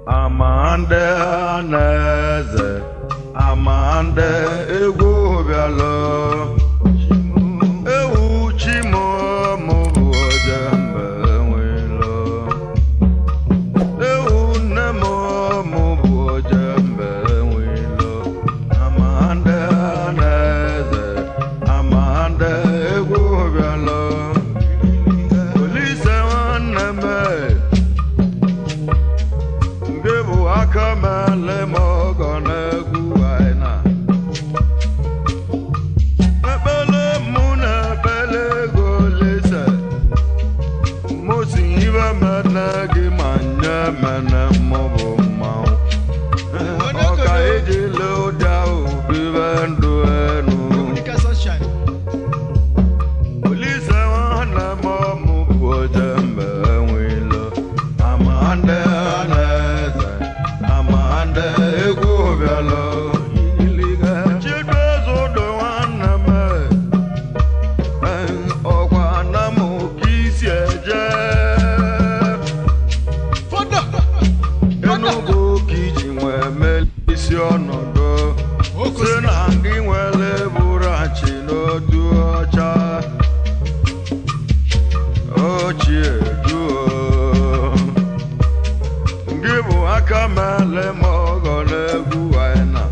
Amande aneze amande ego bialo ewu chimo mo bojembe wilo ewu nemo mo bojembe wilo amande aneze amande ego bialo police waneme Akamale mogone guaina Abele muna bele golese Mosiva mana gimanya mana mobo mau Oka ejilo dau bivendo enu Police wana momu bojembe wilo Amande ego bialo iliga chidozo do waname okwa namu kisieje fodo enugo kijinwe melisi onodo sena ngi nwele burachi n'odu ọcha ochie duo ngibu akamale mogone guaina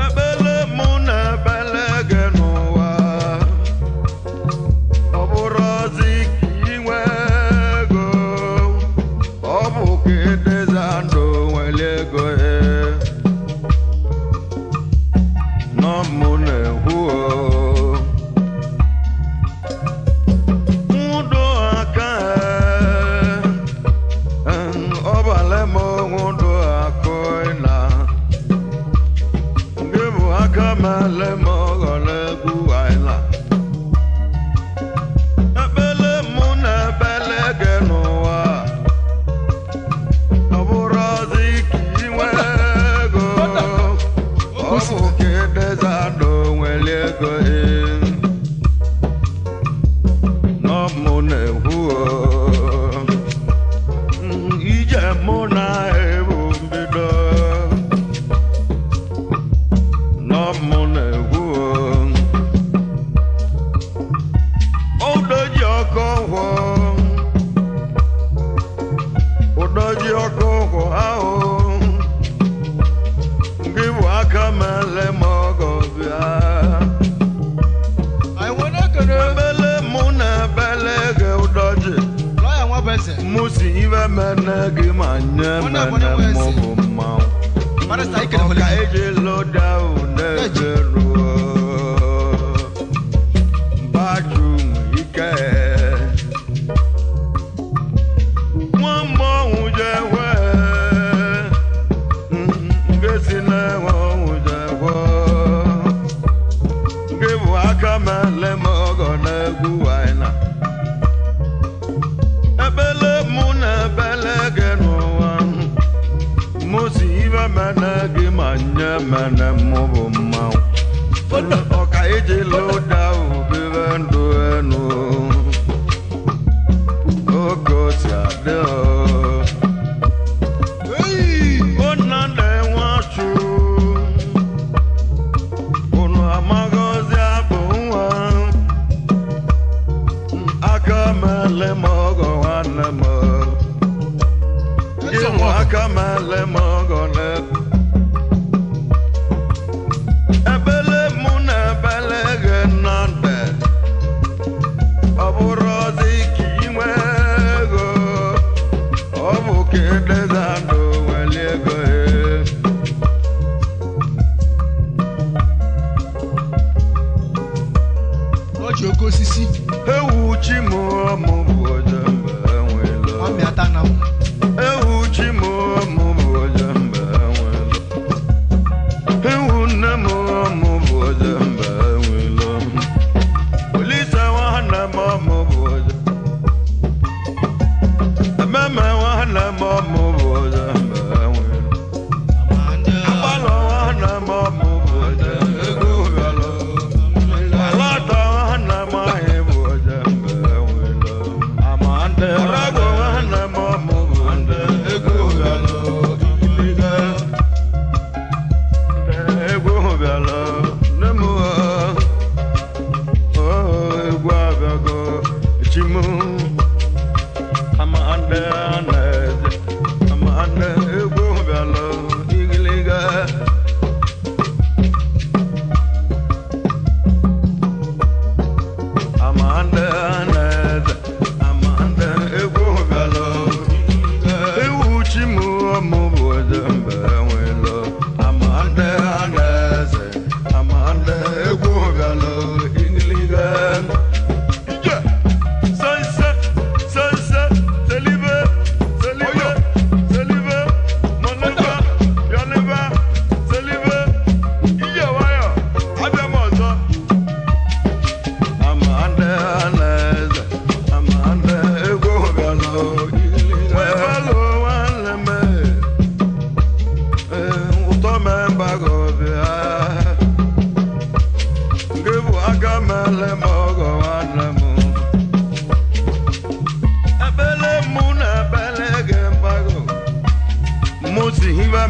abele muna belege nowa oburazi kinwego obuke dezando welego no mune huo Akamale mogole guaila Abele muna belege noa Aburazi kinwego Obuke dezando welego No mune huo Ije muna ebu mbido Akamale mogobia I wanna go bele muna belege udoje lawyer wa bese musi ive menegi manye mene mobo mau para sai ke ka eje loda unegeru baju ike Akamale mogone guaina Abele muna belege noa Musiva menegi manye mene mobo mau Oka eje loda ubivendo enu Oko siadeo Onande wachu Ono amagozi Akamale mogo wanamo Jimu akamale mogo ne Ebele muna belege nande Oburazi kinwego Obuke dezando welego Ojo kosisi ewu chimo mo bojembe welo ami atana ewu chimo mo bojembe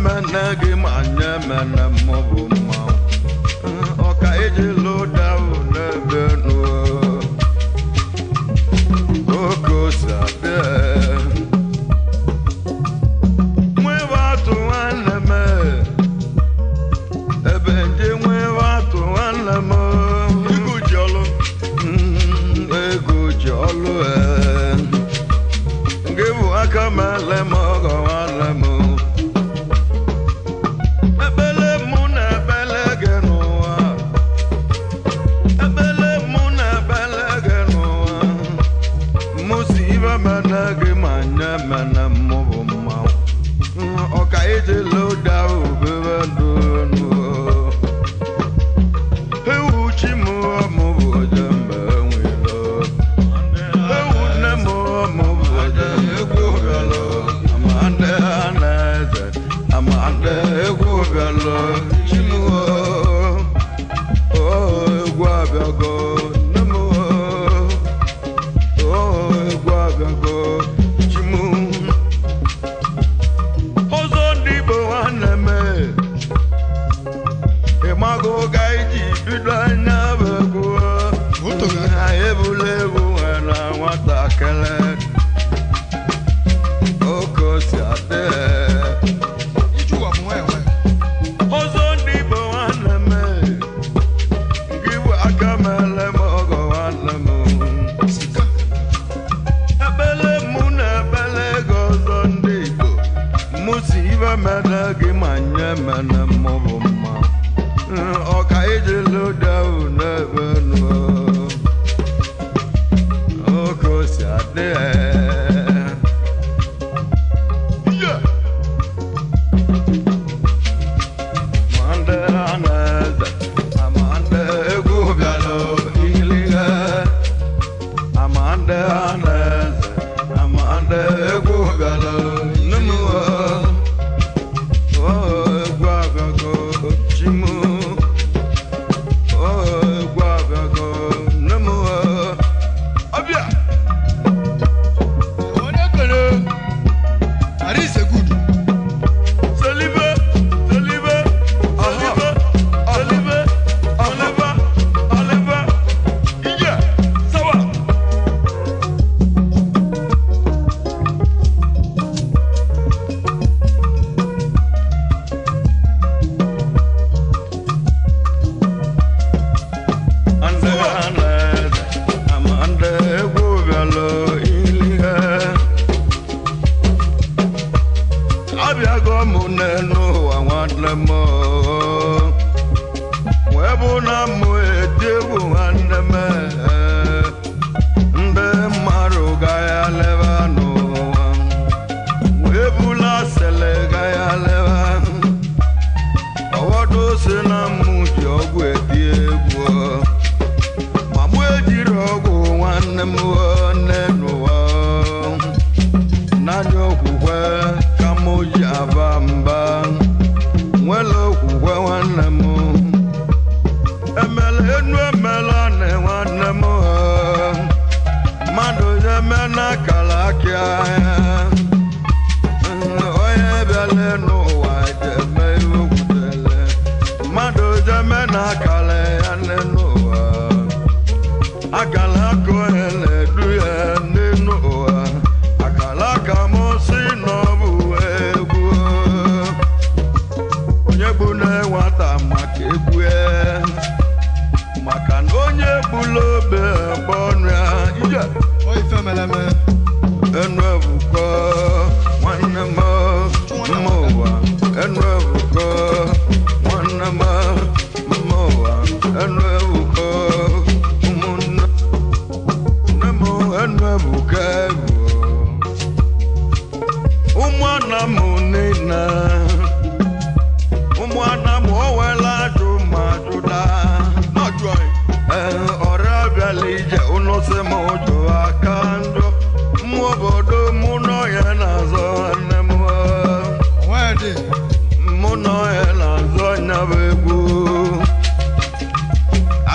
mene gị ma nye mene mmụbụ mmanwụ ọka iji lụda n'ebe nuo oke ose adị nwebe atụ nwanne m ebe ndị nwebe atụ nwanne m ego ji ọlụ gị bụ aka mele m ọgọ nwanne m ebele mụ na ebele gị n'ụwa ebele mụ na ebele gị n'ụwa mụ si ibe mene gị ma nye mene mụ bụ mmanwụ ọka iji loda obere ndụ ewu chi m ọmụ bụ oje mgbe enwelo ewu nne m ọmụ bụ oje egwu bịalụ amande na eze amande egwu bịalụ chi m egwu abịago nne m egwu abịago chi m ọzọ ndị Igbo nwanne m ịmago ga iji bido anya bụ egwu ebula egwu nwere nwatakịrị oke osi adị ọzọ ndị Igbo nwanne m gị bụ aka mele m ọgọ nwanne m ebele mụ na ebele gị ọzọ ndị Igbo mụ si ibe mene gị ma nye mene mụ bụ mma ọka iji loda n'ebe nuo oke osi adị amande na-eze amande egwu bịalụ ilige amande na-eze amande egwu bịalụ nnemuo egwu abịago chimu egwu abịago nnemuo ọbịa onye kere Arise good Selibe Selibe Selibe Selibe Oliver Oliver ije sawa ande aneze amande egwu bịalụ ilige abịago m n'elu ụwa nwanne m wee bụ na mụ eti egwu nwanne m ndị mmadụ gaya leba n'ụwa wee bula sele gaya leba ọwọdụ si na mụ ji ọgwụ eti egwu ma mụ ejiri ọgwụ nwanne m nne n'ụwa n'anya okwukwe ka mụ ji aba mba nwere okwukwe nwanne m emela enu emela na nwanne m mmadụ eme n'akara aka onye bịala n'ụwa jeme ihe okwutele mmadụ jeme n'akara ya nne n'ụwa akara aka onye na-edu ya n'elu ụwa akara aka m si n'ọbụ egwu onye bụ na nwata maka egwu maka na onye gbula obe gba ọnụ ya ije enu ebuko nwanne m mma ụwa enu ebuko nwanne m mma ụwa enu ebuko ụmụnne m enu ebuko egwu ụmụnna m niile ụmụnna m owela ajụ ma jụda ọrịa bịala ije ụnụ si m jụ aka njọ mụ obodo mụ nọ ya na-azọ nwanne m mụ nọ ya na-azọ nyaba egwu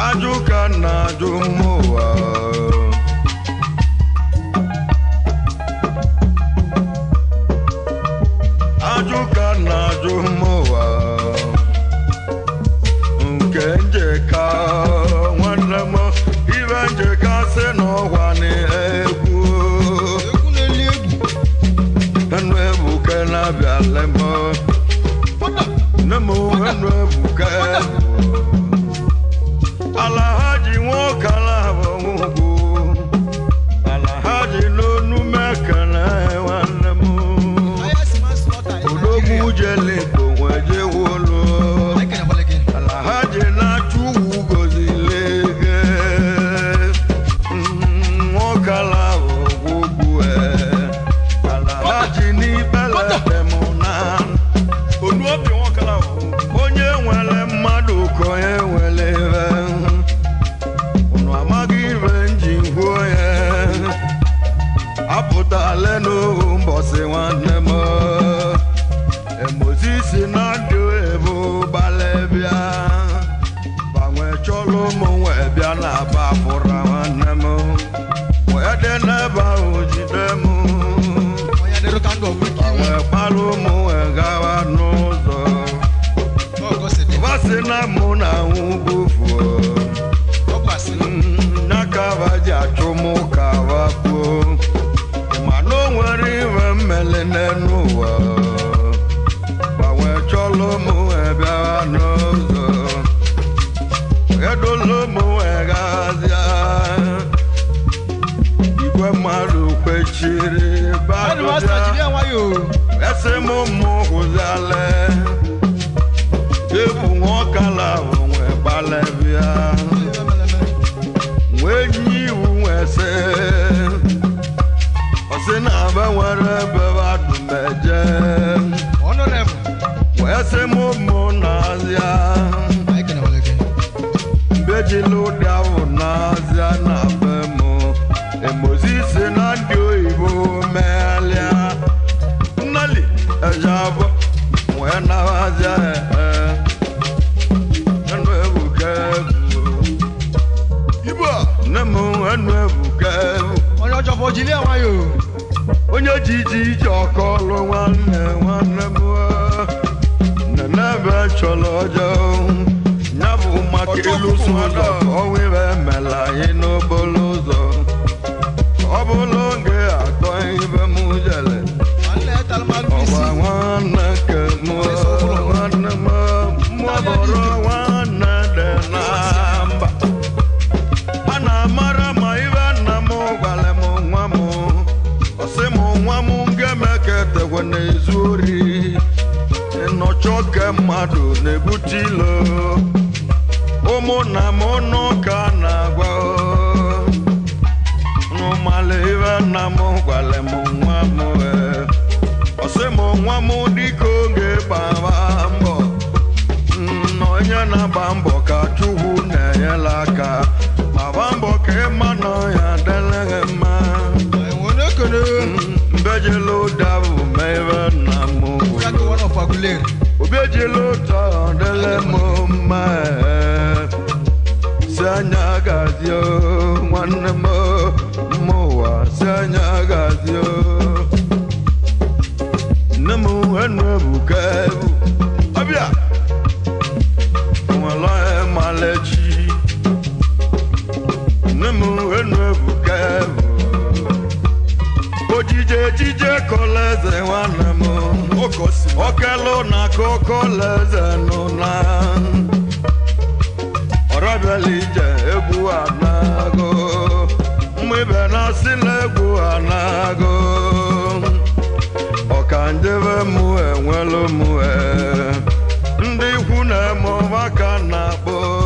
ajụ ka na-ajụ mụ ụwa no bossy one nemo. Moses na do evo balebia. Bangwe cholo mo ebia na ba fora one nemo. Where the never uji demo. Where the rukango wiki. Palo mo gawa nozo. Wasina mona ubufu. Nakavaja chomo kavaku. Mano wari vemele nuwa. Bawe cholo mo ebia nozo. Edolo mo egazia. Ikwe malu kwechiri baduja. Ese mo mo uzale. Ebu ngokala onwe balebia. Wenyi uwese. Osina bewere bewadu meje. Honorable. Wese mo nazia. Bejilu dawo nazia na bemo. Emozise na ndio ibo melia. Nali ejabo. Mwena wazia Nemo enuebukevu Onyo chopo jili awayo Onyo jiji chokolo wane mwa Nenebe cholojo Nyabu makilu suado Owiwe mela ino bolozo Obolonge akwa ibe mujele Owa wane kemo Wane mwa boro wane denamba Mara maiva namo vale mo ngamo Osemo ngamo ngemekete wene zuri Eno choke madu nebutilo Omo namo no kanagwa No maleva namo vale mo ngamo Osemo ngamo dikonge bambo No nyana bambo kachuhu neyelaka Abambo ke mano ya delema. Wone kono. Bejelo davu meva namu. Yako wana faguleri. Bejelo ta delemo ma. Sanya gazio wana moa sanya gazio. Namu anu bukevu. Abia. Wala malechi. Nemu enuebukevu Ojije koleze wanemu Okelo na kokoleze nuna Orabelije ebu anago Mwibe nasile ebu anago Okanjeve mue nwelo mue Ndi hune mwaka na bo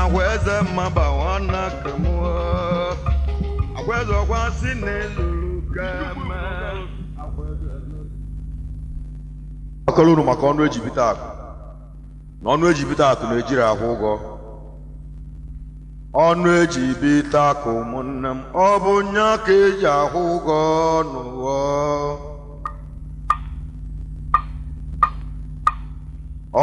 Aweze maba wana kemua Aweze wasi nelulu keme Akalunu maka ọnụ ejibita akụ N'ọnụ ejibita akụ na-ejiri ahụ ụgọ Ọnụ ejibita akụ ụmụnne m Ọ bụ nya ka eji ahụ ụgọ n'ụwa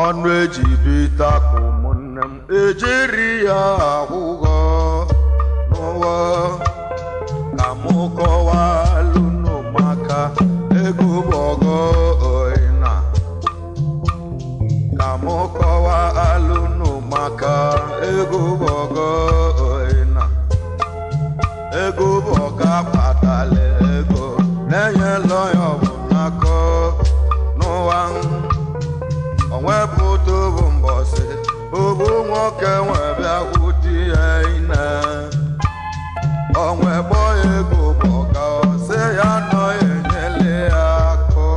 Ọnụ ejibita akụ ụmụnne m Ejiri ya ahụ ụgọ n'ụwa Ka mụ kọwalụ n'ụmaka ego bọgọ oina Ka mụ kọwalụ n'ụmaka ego bọgọ oina Ego bọga kpatala ego Na-enyela ya ọbụnakọ n'ụwa Onwe bụ tobu mbọsị Obu nwoke nwebe akwụti ya ine Onwe gbọ ego bọga ọsị ya nọ enyele ya akọ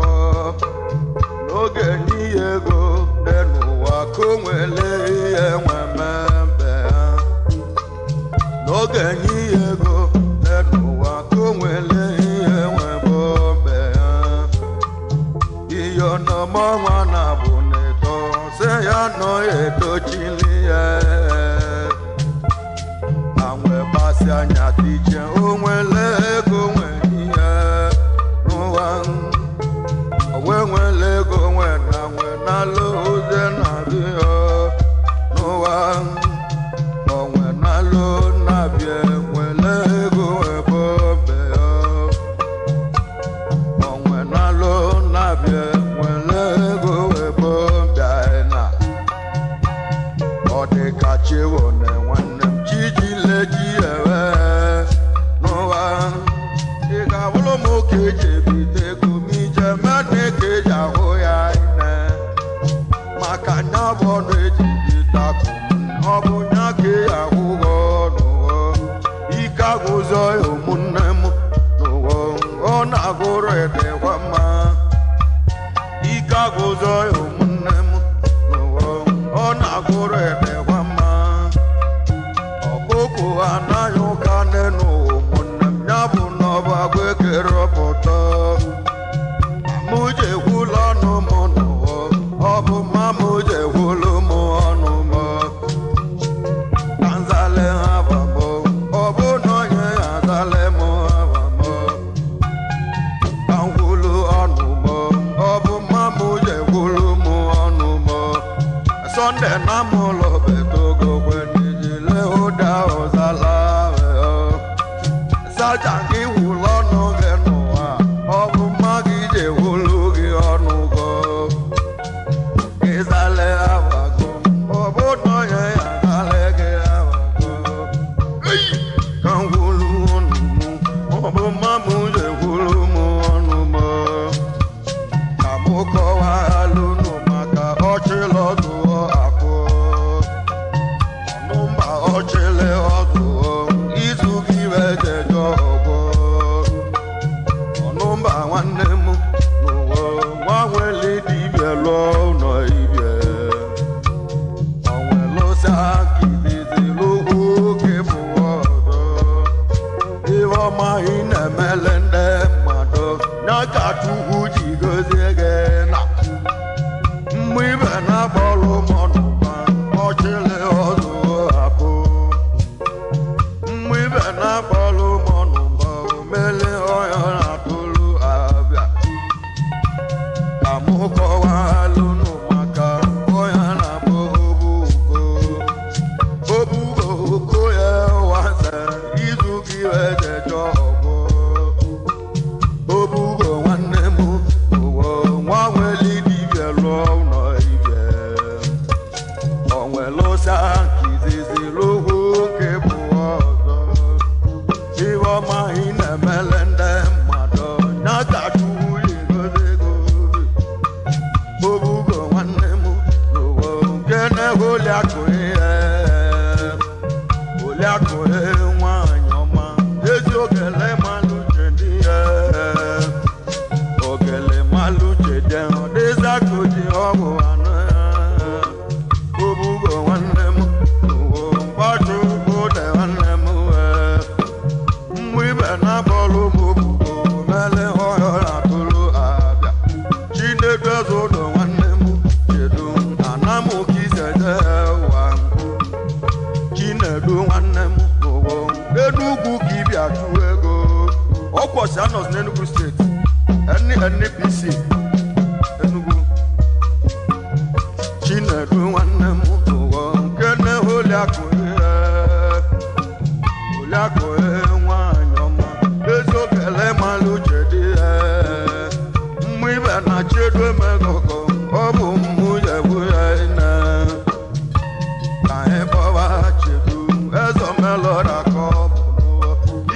N'oge n'ihe ego dị n'ụwa ka o nwele ihe nwemembe ha N'oge n'ihe ego dị n'ụwa ka o nwele ihe nwebombe ha Iyo nọmọ nwa na bụ n'eto se ya nọ etochili ya Anwe basi anya tije onwele ego nwe mo keje bite kumi jeme ne keja hoya ine makanya bono ejibita kum obunya ke ya hugo no ika guzo omunnem no ona gore de wama ika guzo omunnem no ona gore de wama okoko anayo kanenu omunnem nyabu no bagwe keropoto muje hulano mono obu mamuje hulumo onumo kanzale avamo obu noye azale mo avamo kanhulu onumo obu mamuje hulumo onumo sonde namulo betogo kwenijile oda ozala sajangi hulono genua obu magije hulugi onugo izale avago obu noye azale ge avago kanhulu onumo obu mamuje hulumo onumo kamuko walunu maka ochilodu ako onumba ochile odu izugi wejejo ogo onumba nwanemu nuwo nwanwele dibia lo no ibie onwelo sakizizi luhu kebuwodo iwo ma inemelende mado nyakatuhu jigozege na mwibe na bolu monuba ochile odu ako mwibe na bolu monuba mele oyo na tulu abia kamuko walunu maka oya na bobugo ye wanse izuki wejejo ogo bobugo nwanemu owo nwanweli dibia lo no ibie onwelo sakizizi luhu kebuozo iwo ma inemelende mmadụ nyakatuhu yegozego bobugo nwanne m n'ụwa nkene oliakụhe nwanyị ọma ezi ogele malụche dị ya ogele malụche dị ọdịzakoji ọbụ anụ ya bobugo nwanne m n'ụwa mgbaju ode nwanne m mwibe na bolu bobugo mele hoyo na tulu abia chinedu ezodo nwanne m chedu anamu kiseje wa chinedu nwanne m n'ụwa enugwu ka ibia chụ ego ọkwọsi anọs n'Enugu steeti NNPC Enugu chinedu nwanne m n'ụwa nke ne oliakụhe nwanyị ọma ezogele malụche dị mwibe na chedu emegogo ọ bụ mmụnye nwunye ine ka anyị bọba chedu ezomelora ka ọ bụ n'ụwa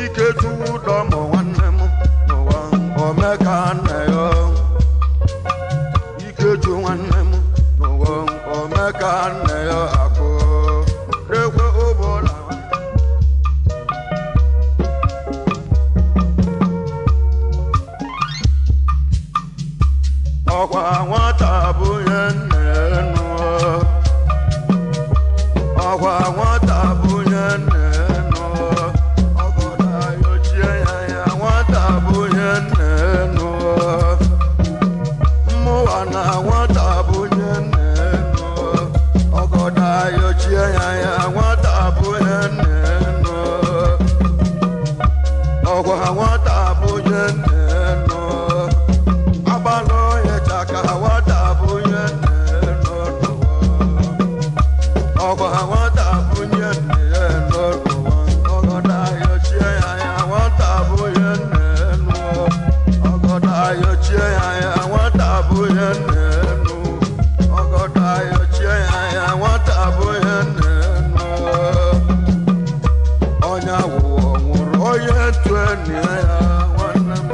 iketuwu ụdọmụ nwanne m n'ụwa omeka nne ya iketu nwanne m n'ụwa omeka nne ya akụ ekwe ụbọla ọkwa nwata abụghị nne nụọ ọkwa nwata abụghị nne nụọ ọgọda yochie ya nwata abụghị nne nụọ mmụwa na nwata abụghị nne nụọ ọgọda yochie ya nwata abụghị nne nụọ ọkwa nwata abụghị nne nụọ abalọ ya chaka nwata abụghị nne nụọ ọkwa nwata abụghị nne nụọ ọgọda yochie ya nwata abụghị nne nụọ ọgọda yochie ya nwata abụghị nne nụọ ọgọda yochie ya nwata abụghị nne nụọ onye awụọ nwụrụ onye tụọ nne ya nwanne m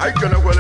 anyị kenekwele